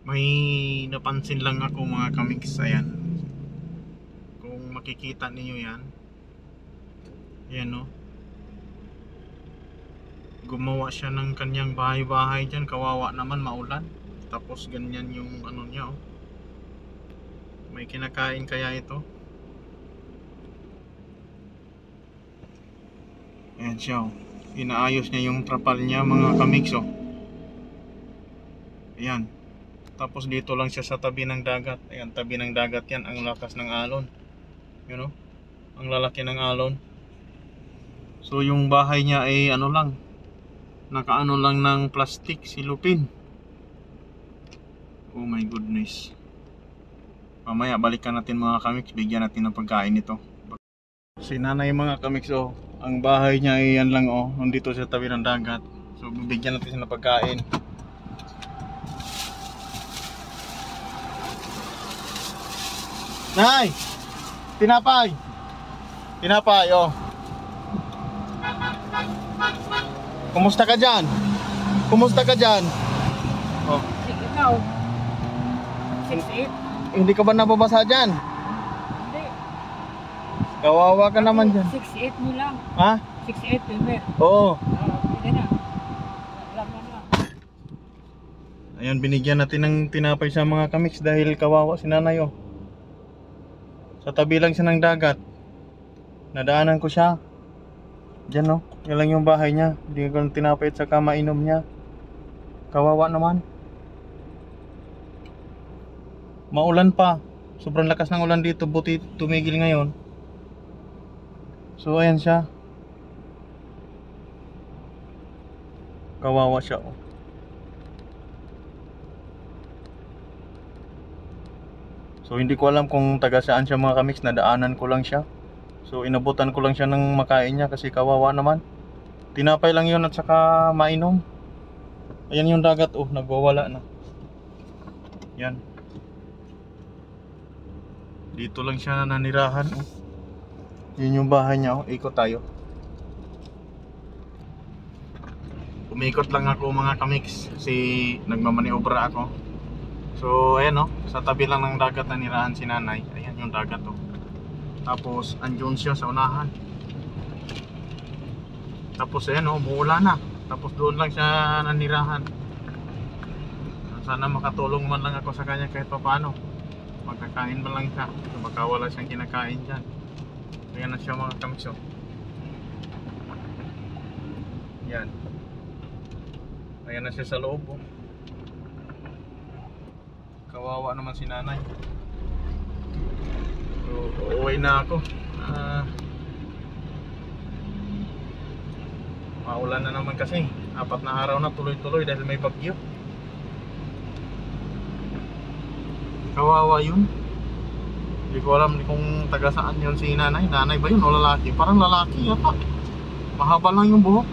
May napansin lang ako mga kamiks. Ayan, kung makikita ninyo yan, ayan no, gumawa siya ng kanyang bahay-bahay dyan. Kawawa naman, maulan. Tapos ganyan yung ano niya oh. May kinakain kaya ito? Ayan siya oh. Inaayos niya yung trapal niya mga kamiks oh. Ayan. Tapos dito lang siya sa tabi ng dagat. Ayan, tabi ng dagat yan. Ang lakas ng alon. You know? Ang lalaki ng alon. So yung bahay niya ay ano lang, nakaano lang ng plastic, silupin. Oh my goodness. Mamaya balikan natin mga kamiks. Bigyan natin ng pagkain ito. Si nanay mga kamiks oh. Ang bahay niya ay yan lang oh. Nandito sa tabi ng dagat. So bibigyan natin siya ng pagkain. Nay! Tinapay! Tinapay, oh. Kumusta ka dyan? Kumusta ka dyan? Oh. Ikaw? 6'8". Hindi ka ba nababasa dyan? Hindi. Kawawa ka naman dyan. 6'8" mo lang. Ha? 6'8", Wilmer. Oo. Pwede na. Alam na lang. Ayan, binigyan natin ng tinapay sa mga kamiks dahil kawawa si nanay oh. Sa tabi lang siya ng dagat. Nadaanan ko siya. Diyan no, yan lang yung bahay niya. Hindi ko ng tinapay at saka mainom niya. Kawawa naman. Maulan pa. Sobrang lakas ng ulan dito, buti tumigil ngayon. So ayan siya. Kawawa siya oh. So hindi ko alam kung taga saan siya mga kamiks, nadaanan ko lang siya. So inabutan ko lang siya ng makain niya kasi kawawa naman. Tinapay lang yun at saka mainom. Ayan yung dagat oh, nagwawala na. Yan. Dito lang siya nanirahan oh. Yun yung bahay niya oh, ikot tayo. Umikot lang ako mga kamiks kasi nagmamaniobra ako. So ayan oh, sa tabi lang ng dagat na nirahan si nanay. Ayan yung dagat oh. Tapos andun siya sa unahan. Tapos ayan oh, umuulan na. Tapos doon lang siya nanirahan. Sana makatulong man lang ako sa kanya kahit paano. Magkakain man lang siya. So, baka wala siyang kinakain dyan. Ayan na siya mga kamiks oh. Yan. Ayan na siya sa loob oh. Kawawa naman si nanay. So uuwi na ako. Maulan na naman kasi. 4 na araw na tuloy-tuloy dahil may bagyo. Kawawa yun. Hindi ko alam kung taga saan yun si nanay. Nanay ba yun o lalaki? Parang lalaki yata. Mahaba lang yung buhok.